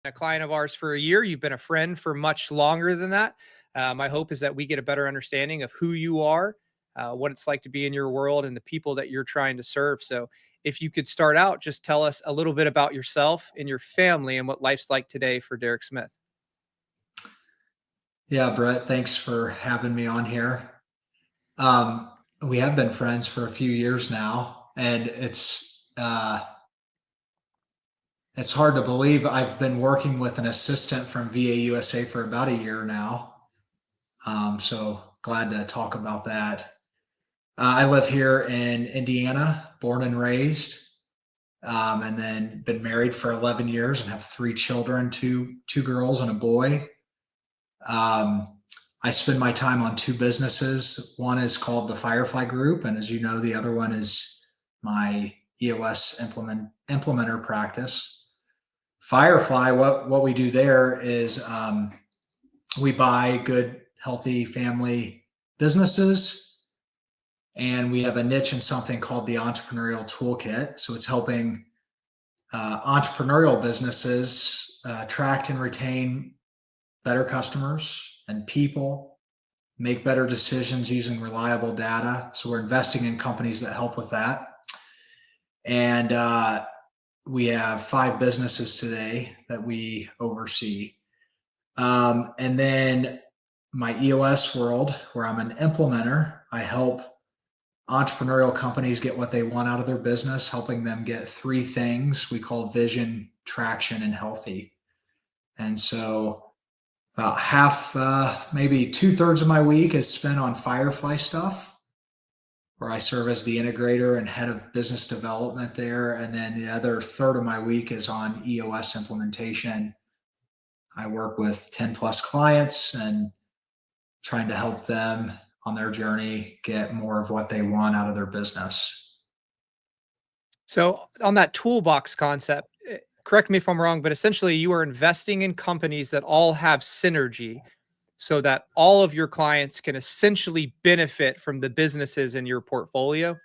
a client of ours for a year. You've been a friend for much longer than that. My hope is that we get a better understanding of who you are, what it's like to be in your world, and the people that you're trying to serve. So if you could start out, just tell us a little bit about yourself and your family and what life's like today for Derrick Smith. Yeah, Brett, thanks for having me on here. We have been friends for a few years now, and it's hard to believe I've been working with an assistant from VAUSA for about a year now. So glad to talk about that. I live here in Indiana, born and raised, and then been married for 11 years and have 3 children, two girls and a boy. Um, I spend my time on 2 businesses. One is called the Firefly Group, and as you know, the other one is my EOS implementer practice. Firefly, what we do there is we buy good, healthy family businesses, and we have a niche in something called the Entrepreneurial Toolkit. So it's helping entrepreneurial businesses attract and retain better customers and people, make better decisions using reliable data. So we're investing in companies that help with that. And we have 5 businesses today that we oversee. And then my EOS world, where I'm an implementer, I help entrepreneurial companies get what they want out of their business, helping them get 3 things we call vision, traction, and healthy. And so about half, maybe 2/3 of my week is spent on Firefly stuff, where I serve as the integrator and head of business development there. And then the other third of my week is on EOS implementation. I work with 10 plus clients and trying to help them on their journey get more of what they want out of their business. So on that toolbox concept, correct me if I'm wrong, but essentially you are investing in companies that all have synergy so that all of your clients can essentially benefit from the businesses in your portfolio.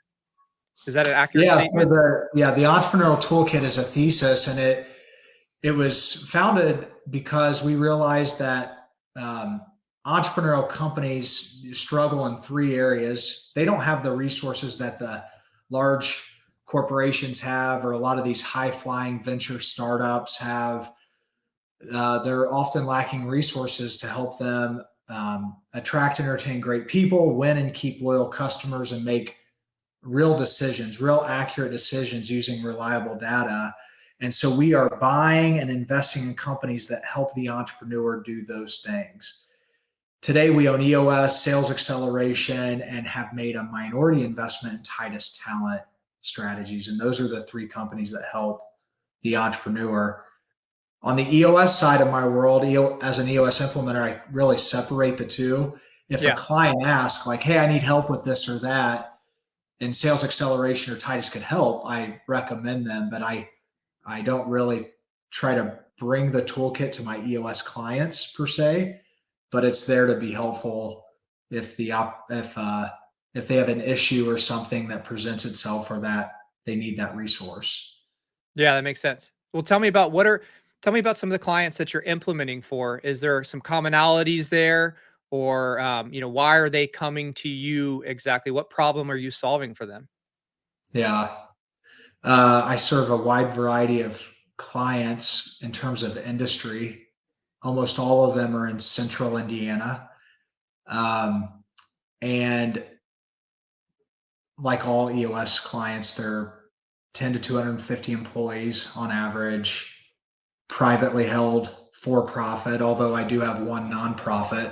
Is that an accurate Yeah, statement? the entrepreneurial toolkit is a thesis, and it was founded because we realized that entrepreneurial companies struggle in 3 areas. They don't have the resources that the large corporations have, or a lot of these high flying venture startups have. They're often lacking resources to help them attract and retain great people, win and keep loyal customers, and make real decisions, real accurate decisions using reliable data. And so we are buying and investing in companies that help the entrepreneur do those things. Today, we own EOS, Sales Acceleration, and have made a minority investment in Titus Talent Strategies. And those are the 3 companies that help the entrepreneur. On the EOS side of my world, as an EOS implementer, I really separate the 2. If a client asks, like, hey, I need help with this or that, and Sales Acceleration or Titus could help, I recommend them, but I don't really try to bring the toolkit to my EOS clients per se, but it's there to be helpful if they have an issue or something that presents itself, or that they need that resource. Yeah, that makes sense. Well, tell me about some of the clients that you're implementing for. Is there some commonalities there, or why are they coming to you exactly? What problem are you solving for them? Yeah. I serve a wide variety of clients in terms of industry. Almost all of them are in central Indiana. And like all EOS clients, they're 10 to 250 employees on average, privately held, for profit, although I do have one nonprofit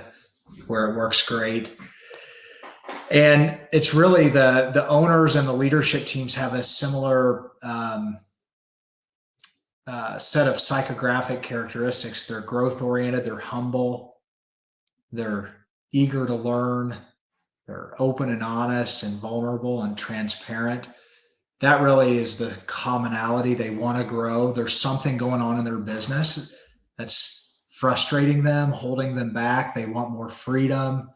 where it works great. And it's really the owners and the leadership teams have a similar set of psychographic characteristics. They're growth oriented, they're humble, they're eager to learn, they're open and honest and vulnerable and transparent. That really is the commonality. They want to grow. There's something going on in their business that's frustrating them, holding them back. They want more freedom.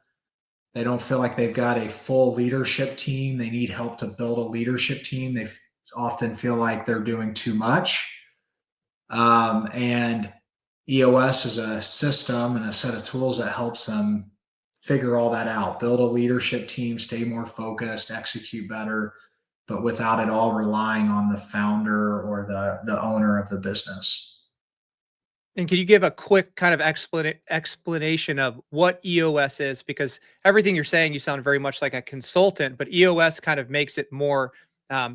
They don't feel like they've got a full leadership team. They need help to build a leadership team. They often feel like they're doing too much. And EOS is a system and a set of tools that helps them figure all that out, build a leadership team, stay more focused, execute better, but without it all relying on the founder or the owner of the business. And can you give a quick kind of explanation of what EOS is? Because everything you're saying, you sound very much like a consultant, but EOS kind of makes it more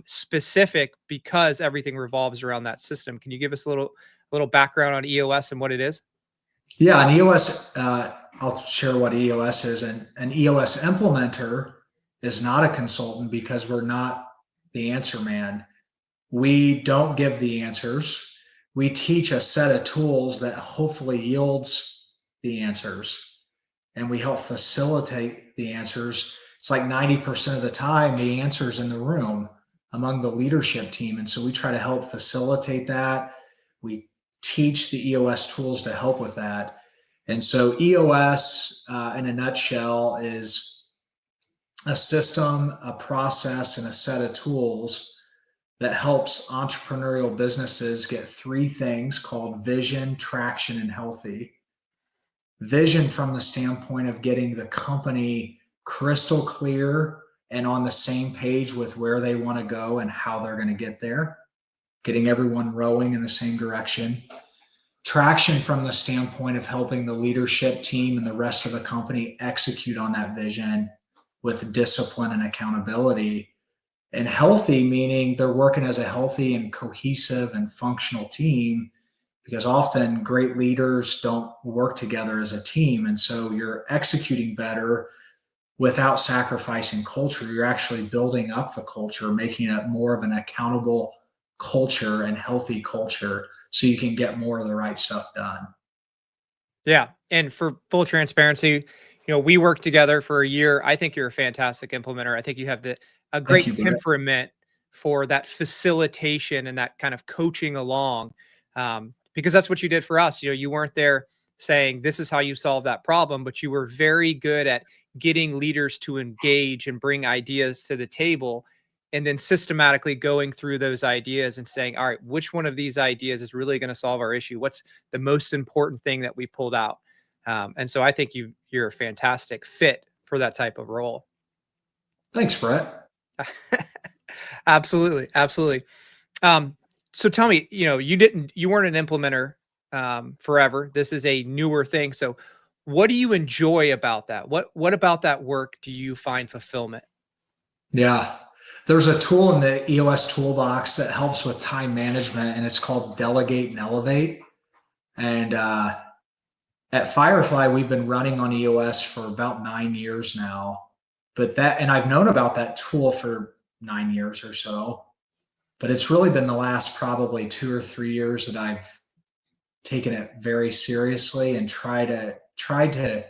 specific because everything revolves around that system. Can you give us a little background on EOS and what it is? Yeah, an EOS, I'll share what EOS is. And an EOS implementer is not a consultant because we're not the answer man. We don't give the answers. We teach a set of tools that hopefully yields the answers, and we help facilitate the answers. It's like 90% of the time, the answers in the room among the leadership team. And so we try to help facilitate that. We teach the EOS tools to help with that. And so EOS, in a nutshell, is a system, a process, and a set of tools that helps entrepreneurial businesses get three things called vision, traction, and healthy. Vision from the standpoint of getting the company crystal clear and on the same page with where they want to go and how they're going to get there, getting everyone rowing in the same direction. Traction from the standpoint of helping the leadership team and the rest of the company execute on that vision with discipline and accountability. And healthy, meaning they're working as a healthy and cohesive and functional team, because often great leaders don't work together as a team. And so you're executing better without sacrificing culture. You're actually building up the culture, making it more of an accountable culture and healthy culture so you can get more of the right stuff done. Yeah. And for full transparency, we worked together for a year. I think you're a fantastic implementer. I think you have a Thank great you, Brett. temperament for that facilitation and that kind of coaching along. Because that's what you did for us. You weren't there saying this is how you solve that problem, but you were very good at getting leaders to engage and bring ideas to the table, and then systematically going through those ideas and saying, all right, which one of these ideas is really going to solve our issue? What's the most important thing that we pulled out? And so I think you're a fantastic fit for that type of role. Thanks, Brett. Absolutely, absolutely. Um, so tell me, you weren't an implementer forever. This is a newer thing. So what do you enjoy about that? What about that work do you find fulfillment? Yeah. There's a tool in the EOS toolbox that helps with time management, and it's called Delegate and Elevate. And at Firefly, we've been running on EOS for about 9 years now. And I've known about that tool for 9 years or so, but it's really been the last probably 2 or 3 years that I've taken it very seriously and tried to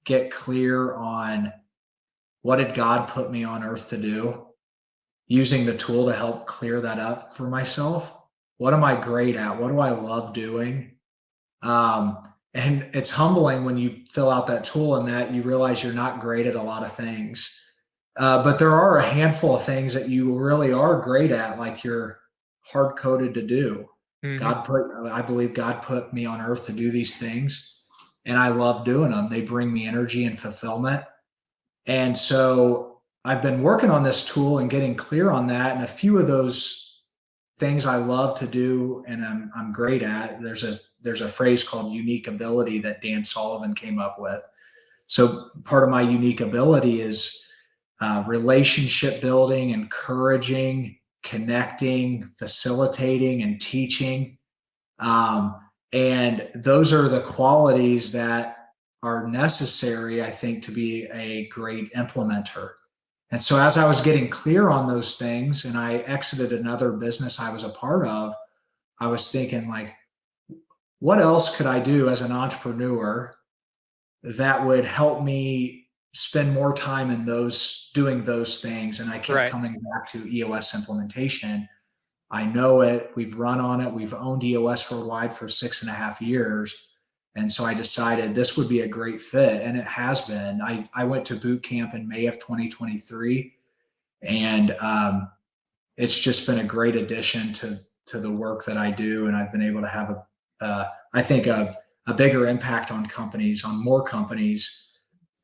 get clear on what did God put me on earth to do, using the tool to help clear that up for myself. What am I great at? What do I love doing? Um, and it's humbling when you fill out that tool and that you realize you're not great at a lot of things. But there are a handful of things that you really are great at, like you're hard coded to do. Hmm. I believe God put me on earth to do these things, and I love doing them. They bring me energy and fulfillment. And so I've been working on this tool and getting clear on that. And a few of those things I love to do and I'm great at. There's a phrase called unique ability that Dan Sullivan came up with. So part of my unique ability is relationship building, encouraging, connecting, facilitating, and teaching. Um, and those are the qualities that are necessary, I think, to be a great implementer. And so as I was getting clear on those things and I exited another business I was a part of, I was thinking like, what else could I do as an entrepreneur that would help me spend more time in those doing those things? And I kept Right. coming back to EOS implementation. I know it. We've run on it. We've owned EOS worldwide for 6.5 years. And so I decided this would be a great fit. And it has been. I went to boot camp in May of 2023. And it's just been a great addition to the work that I do. And I've been able to have I think a bigger impact on companies, on more companies,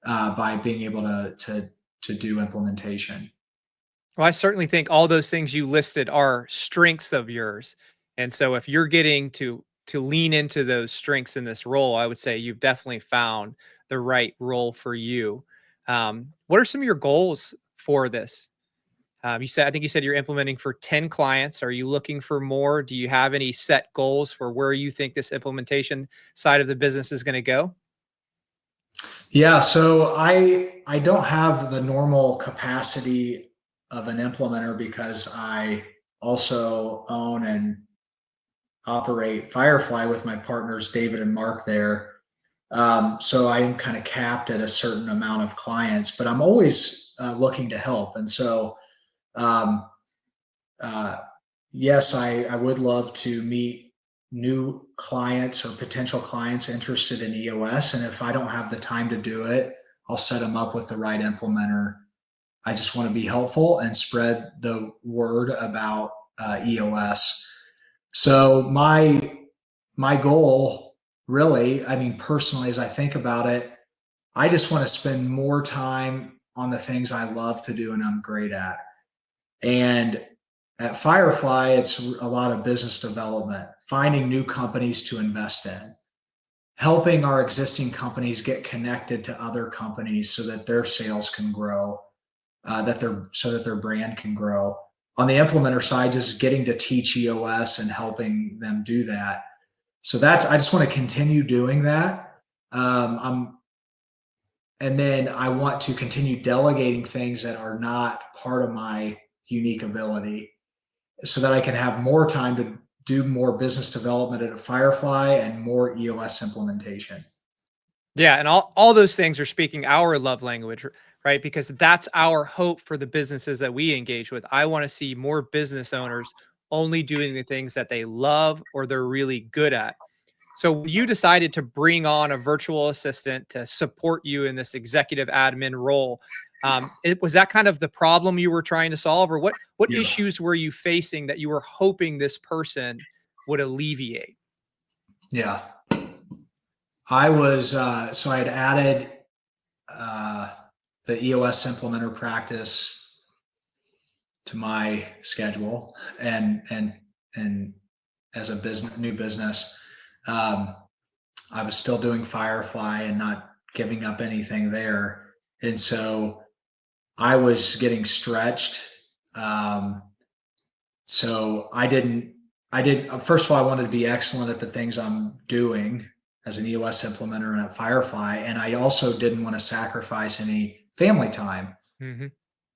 by being able to do implementation. Well, I certainly think all those things you listed are strengths of yours. And so if you're getting to lean into those strengths in this role, I would say you've definitely found the right role for you. What are some of your goals for this? I think you said you're implementing for 10 clients. Are you looking for more? Do you have any set goals for where you think this implementation side of the business is going to go? Yeah, so I don't have the normal capacity of an implementer because I also own and operate Firefly with my partners David and Mark there. So I am kind of capped at a certain amount of clients, but I'm always looking to help. And so, um, uh, yes, I would love to meet new clients or potential clients interested in EOS. And if I don't have the time to do it, I'll set them up with the right implementer. I just want to be helpful and spread the word about EOS. So my goal, really, I mean, personally, as I think about it, I just want to spend more time on the things I love to do and I'm great at. And at Firefly, it's a lot of business development, finding new companies to invest in, helping our existing companies get connected to other companies so that their sales can grow, so that their brand can grow. On the implementer side, just getting to teach EOS and helping them do that. So I just want to continue doing that. I'm And then I want to continue delegating things that are not part of my unique ability so that I can have more time to do more business development at a Firefly and more EOS implementation. Yeah, and all those things are speaking our love language, right? Because that's our hope for the businesses that we engage with. I want to see more business owners only doing the things that they love or they're really good at. So when you decided to bring on a virtual assistant to support you in this executive admin role, was that kind of the problem you were trying to solve, or what Yeah. issues were you facing that you were hoping this person would alleviate? Yeah. So I had added uh, the EOS implementer practice to my schedule and as a new business. Um, I was still doing Firefly and not giving up anything there. And so I was getting stretched. Um, so I did, first of all, I wanted to be excellent at the things I'm doing as an EOS implementer and at Firefly. And I also didn't want to sacrifice any family time. Hmm.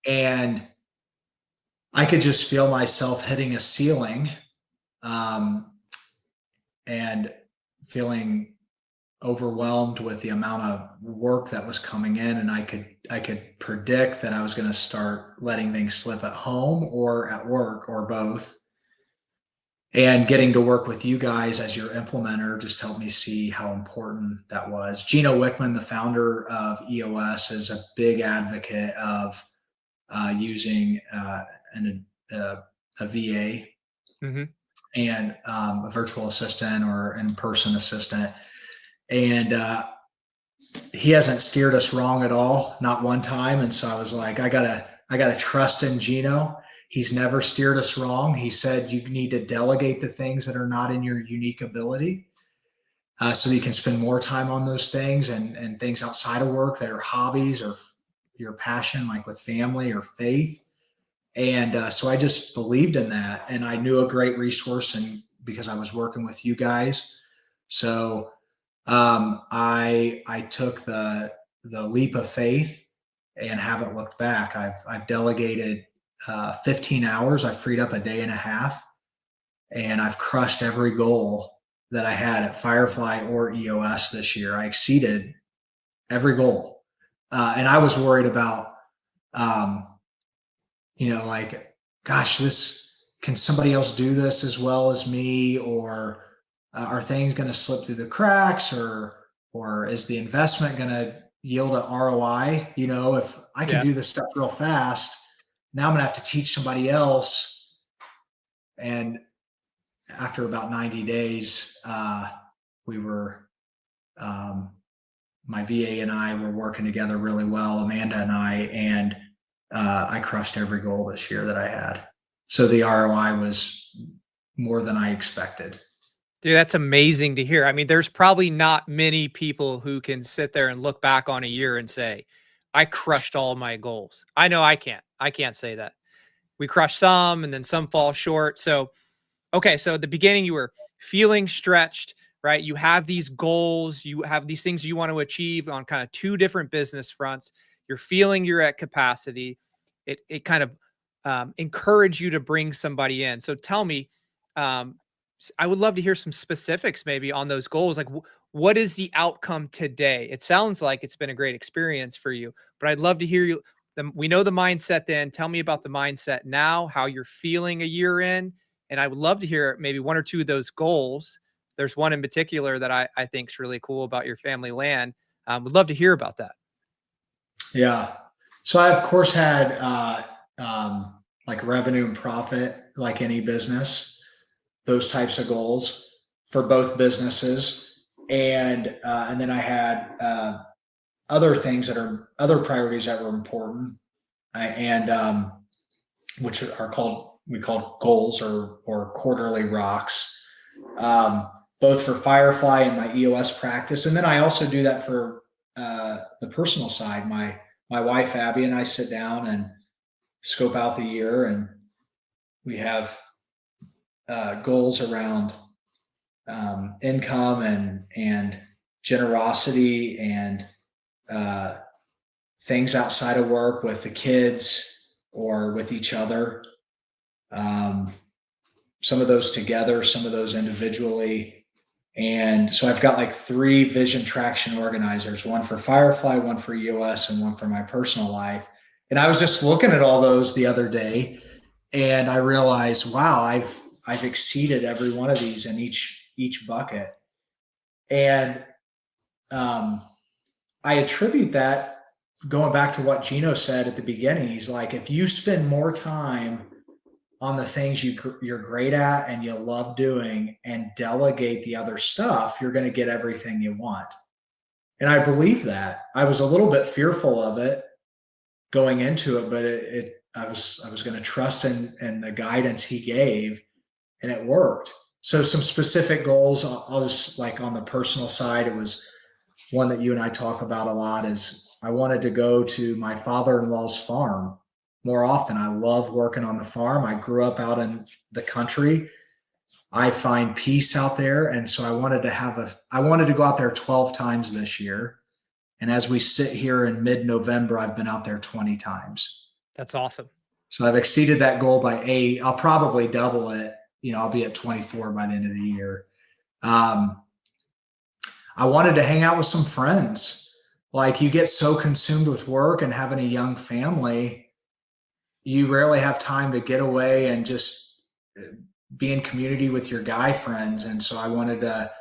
And I could just feel myself hitting a ceiling, um, and feeling overwhelmed with the amount of work that was coming in, and I could predict that I was going to start letting things slip at home or at work or both. And getting to work with you guys as your implementer just helped me see how important that was. Gino Wickman, the founder of EOS, is a big advocate of using uh, a VA Hmm. and a virtual assistant or in-person assistant. And he hasn't steered us wrong at all, not one time. And so I was like, I gotta trust in Gino. He's never steered us wrong. He said you need to delegate the things that are not in your unique ability, so that you can spend more time on those things and things outside of work that are hobbies or your passion, like with family or faith. And so I just believed in that, and I knew a great resource, and because I was working with you guys, so I took the leap of faith and haven't looked back. I've delegated 15 hours. I freed up a day and a half, and I've crushed every goal that I had at Firefly or EOS this year. I exceeded every goal, and I was worried about, um, like, gosh, this can somebody else do this as well as me, or are things going to slip through the cracks, or is the investment going to yield an ROI? If I can do Yes. this stuff real fast, now I'm going to have to teach somebody else, and after about 90 days, we were, um, my VA and I were working together really well, Amanda and and I crushed every goal this year that I had. So the ROI was more than I expected. Dude, that's amazing to hear. I mean, there's probably not many people who can sit there and look back on a year and say, I crushed all my goals. I know I can't. I can't say that. We crush some and then some fall short. So, okay, so at the beginning you were feeling stretched, right? You have these goals, you have these things you want to achieve on kind of two different business fronts. You're feeling you're at capacity. It kind of encourage you to bring somebody in. So tell me, I would love to hear some specifics maybe on those goals. Like, what is the outcome today? It sounds like it's been a great experience for you, but I'd love to hear you. We know the mindset then. Tell me about the mindset now, how you're feeling a year in, and I would love to hear maybe one or two of those goals. There's one in particular that I think is really cool about your family land. Would love to hear about that. Yeah. So I, of course, had like revenue and profit, like any business, those types of goals for both businesses. And then I had other things that are other priorities that were important, and which are called we call goals or quarterly rocks, both for Firefly and my EOS practice. And then I also do that for the personal side. My wife Abby and I sit down and scope out the year, and we have goals around income and generosity and uh, things outside of work with the kids or with each other. Um, some of those together, some of those individually. And so I've got like 3 vision traction organizers, one for Firefly, one for EOS, and one for my personal life. And I was just looking at all those the other day, and I realized, wow, I've exceeded every one of these in each bucket. And um, I attribute that going back to what Gino said at the beginning. He's like, if you spend more time on the things you're great at and you love doing and delegate the other stuff, you're going to get everything you want. And I believe that. I was a little bit fearful of it going into it, but I was going to trust in the guidance he gave, and it worked. So some specific goals, I'll just, like, on the personal side, it was one that you and I talk about a lot, is I wanted to go to my father-in-law's farm more often. I love working on the farm. I grew up out in the country. I find peace out there. And so I wanted to go out there 12 times this year. And as we sit here in mid-November, I've been out there 20 times. That's awesome. So I've exceeded that goal by 8. I'll probably double it. I'll be at 24 by the end of the year. I wanted to hang out with some friends. Like, you get so consumed with work and having a young family, you rarely have time to get away and just be in community with your guy friends. And so I wanted to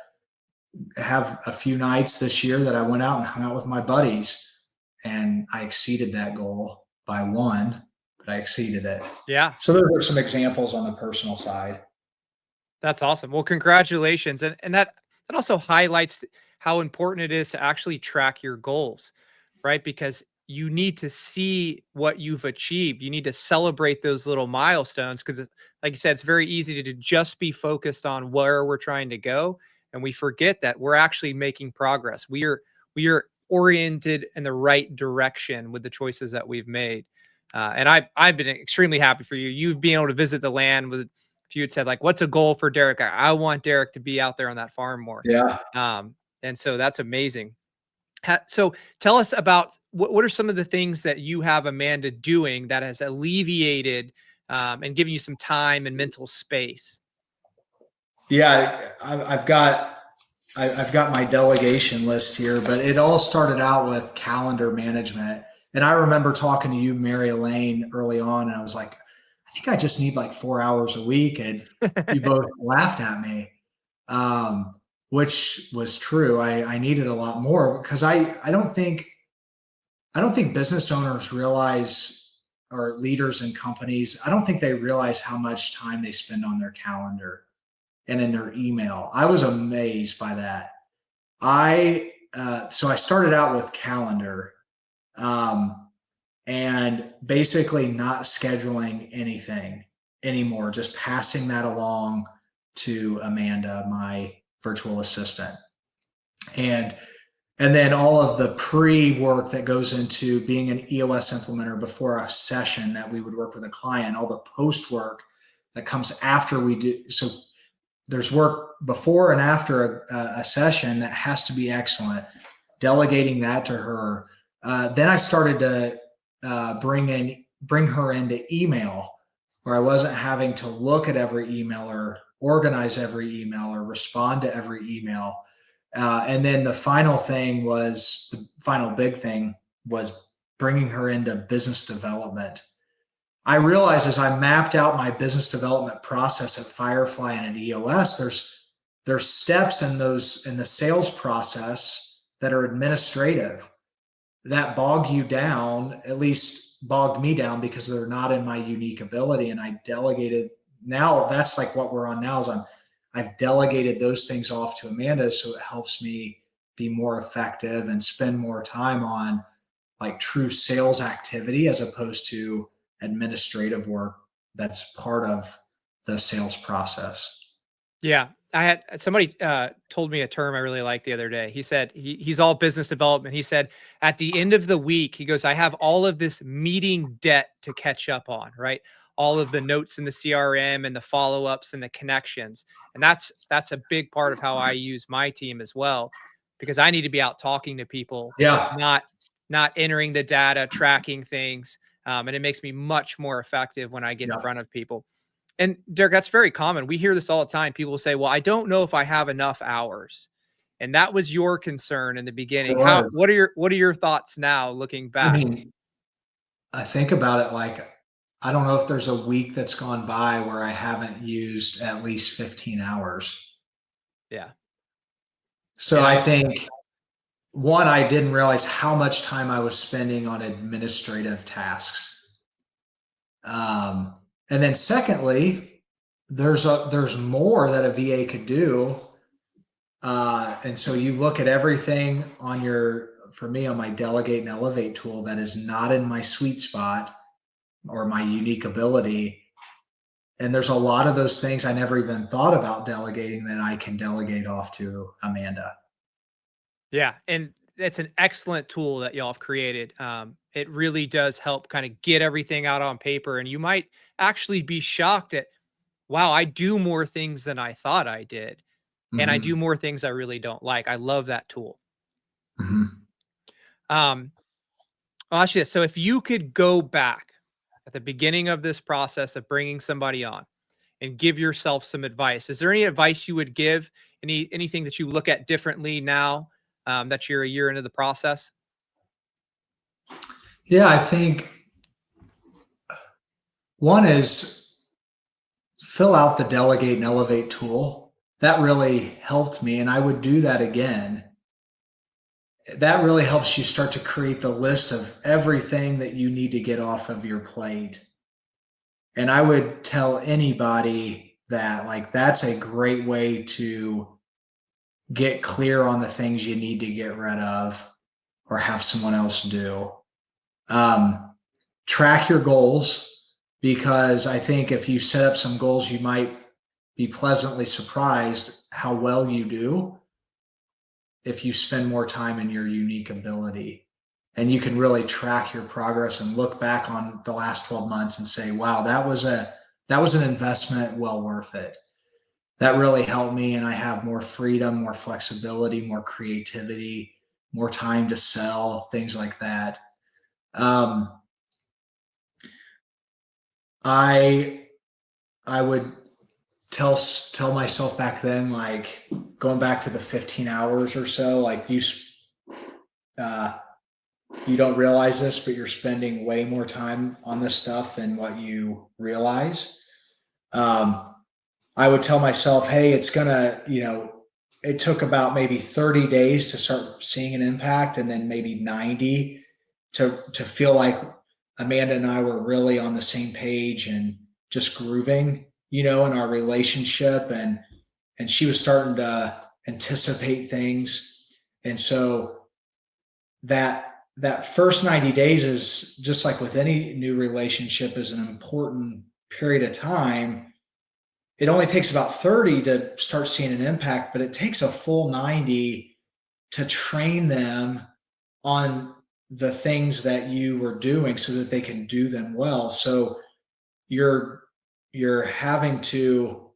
have a few nights this year that I went out and hung out with my buddies, and I exceeded that goal by 1, but I exceeded it. Yeah. So those are some examples on the personal side. That's awesome. Well, congratulations. And that also highlights how important it is to actually track your goals, right? Because you need to see what you've achieved. You need to celebrate those little milestones because, like you said, it's very easy to just be focused on where we're trying to go, and we forget that we're actually making progress. We are oriented in the right direction with the choices that we've made. And I've been extremely happy for you. You've been able to visit the land with, if you had said, like, what's a goal for Derrick? I want Derrick to be out there on that farm more. Yeah. And so that's amazing. So tell us about what are some of the things that you have Amanda doing that has alleviated and given you some time and mental space? Yeah. I've got my delegation list here, but it all started out with calendar management. And I remember talking to you, Mary Elaine, early on, and I was like, I think I just need like 4 hours a week. And you both laughed at me, which was true. I needed a lot more because I don't think business owners realize, or leaders in companies, I don't think they realize how much time they spend on their calendar. and in their email. I was amazed by that. So I started out with calendar, and basically not scheduling anything anymore, just passing that along to Amanda, my virtual assistant. And and then all of the pre-work that goes into being an EOS implementer before a session that we would work with a client, all the post work that comes after we do. So there's work before and after a session that has to be excellent. Delegating that to her. Then I started to bring her into email, where I wasn't having to look at every email or organize every email or respond to every email. And then the final big thing was bringing her into business development. I realized as I mapped out my business development process at Firefly and at EOS, there's steps in the sales process that are administrative that bog you down, at least bogged me down, because they're not in my unique ability. And I delegated. Now that's like what we're on now is I've delegated those things off to Amanda, so it helps me be more effective and spend more time on like true sales activity as opposed to administrative work that's part of the sales process. Yeah. I had somebody told me a term I really liked the other day. He said he's all business development. He said at the end of the week, he goes, I have all of this meeting debt to catch up on, right? All of the notes in the CRM and the follow-ups and the connections. And that's a big part of how I use my team as well, because I need to be out talking to people, Yeah. not entering the data, tracking things. And it makes me much more effective when I get in Yeah. front of people. And Derek, that's very common. We hear this all the time. People will say, well, I don't know if I have enough hours. And that was your concern in the beginning. Sure. What are your thoughts now looking I back? mean, I think about it like I don't know if there's a week that's gone by where I haven't used at least 15 hours. Yeah. So And I I think one, I didn't realize how much time I was spending on administrative tasks. And then secondly, there's more that a VA could do. And so you look at everything for me on my delegate and elevate tool that is not in my sweet spot or my unique ability. And there's a lot of those things I never even thought about delegating that I can delegate off to Amanda. Yeah, and it's an excellent tool that y'all have created. It really does help kind of get everything out on paper, and you might actually be shocked at, wow, I do more things than I thought I did, and I do Hmm. more things I really don't like. I love that tool. Hmm. Um, I'll ask you this. So if you could go back at the beginning of this process of bringing somebody on and give yourself some advice, is there any advice you would give? Anything that you look at differently now that you're a year into the process? Yeah, I think one is fill out the delegate and elevate tool. That really helped me, and I would do that again. That really helps you start to create the list of everything that you need to get off of your plate. And I would tell anybody that, like, that's a great way to get clear on the things you need to get rid of or have someone else do. Um, Track your goals, because I think if you set up some goals, you might be pleasantly surprised how well you do if you spend more time in your unique ability. And you can really track your progress and look back on the last 12 months and say, wow, that was an investment well worth it. That really helped me, and I have more freedom, more flexibility, more creativity, more time to sell, things like that. Um, I I would tell myself back then, like going back to the 15 hours or so, like uh, you don't realize this, but you're spending way more time on this stuff than what you realize. Um, I would tell myself, hey, it took about maybe 30 days to start seeing an impact, and then maybe 90 to feel like Amanda and I were really on the same page and just grooving, in our relationship. And and she was starting to anticipate things. And so that first 90 days is just like with any new relationship is an important period of time. It only takes about 30 to start seeing an impact, but it takes a full 90 to train them on the things that you were doing so that they can do them well. So you're you're having to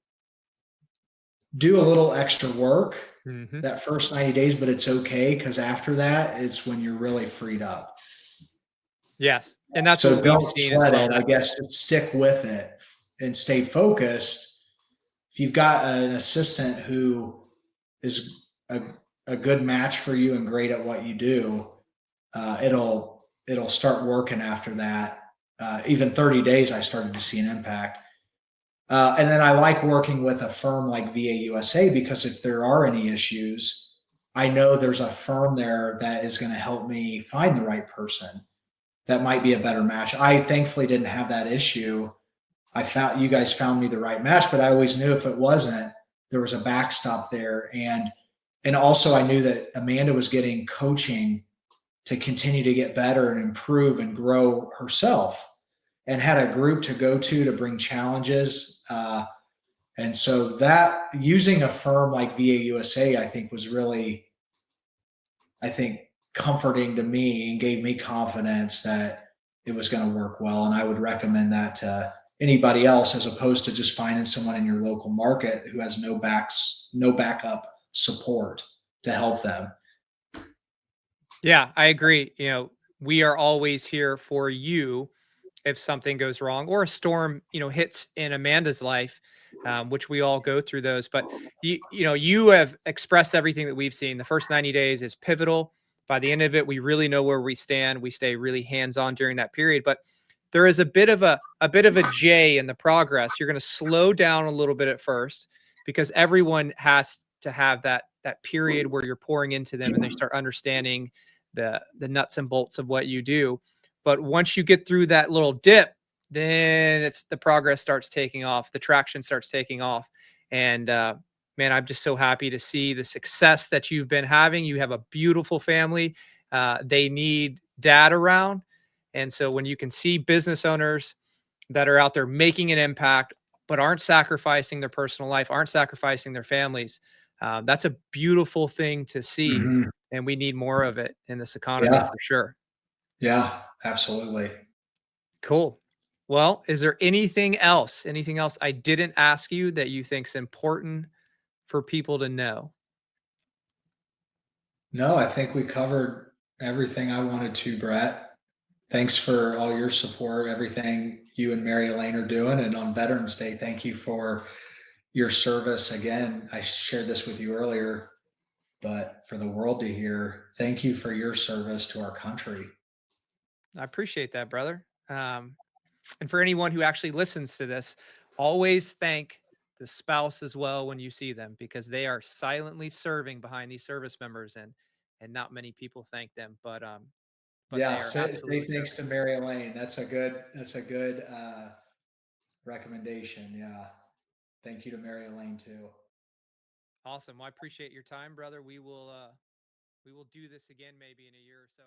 do a little extra work Hmm. that first 90 days, but it's okay because after that, it's when you're really freed up. Yes. And that's what So we've don't seen as sweat well. it. I guess just stick with it and stay focused. If you've got an assistant who is a good match for you and great at what you do, it'll start working after that. Even 30 days, I started to see an impact. And then I like working with a firm like VAUSA because if there are any issues, I know there's a firm there that is going to help me find the right person that might be a better match. I thankfully didn't have that issue. I found you guys found me the right match, but I always knew if it wasn't, there was a backstop there. And also I knew that Amanda was getting coaching to continue to get better and improve and grow herself and had a group to go to bring challenges. And so that using a firm like VAUSA, I think was really, I think, comforting to me and gave me confidence that it was going to work well. And I would recommend that to anybody else as opposed to just finding someone in your local market who has no backup support to help them. Yeah, I agree. We are always here for you if something goes wrong or a storm, hits in Amanda's life, which we all go through those. But you have expressed everything that we've seen. The first 90 days is pivotal. By the end of it, we really know where we stand. We stay really hands-on during that period. But there is a bit of a J in the progress. You're going to slow down a little bit at first because everyone has to have that period where you're pouring into them and they start understanding the nuts and bolts of what you do. But once you get through that little dip, then it's the progress starts taking off, the traction starts taking off. And man, I'm just so happy to see the success that you've been having. You have a beautiful family. They need dad around. And so when you can see business owners that are out there making an impact, but aren't sacrificing their personal life, aren't sacrificing their families, that's a beautiful thing to see. Mhm. And we need more of it in this economy Yeah, for sure. yeah, absolutely. Cool. Well, is there anything else I didn't ask you that you think's important for people to know? No, I think we covered everything I wanted to, Brett. Thanks for all your support, everything you and Mary Elaine are doing. And on Veterans Day, thank you for your service. Again, I shared this with you earlier, but for the world to hear, thank you for your service to our country. I appreciate that, brother. And for anyone who actually listens to this, always thank the spouse as well when you see them because they are silently serving behind these service members and not many people thank them, but Yeah, they are say absolutely thanks serving. to Mary Elaine. That's a good recommendation. Yeah. Thank you to Mary Elaine too. Awesome. Well, I appreciate your time, brother. We will do this again maybe in a year or so.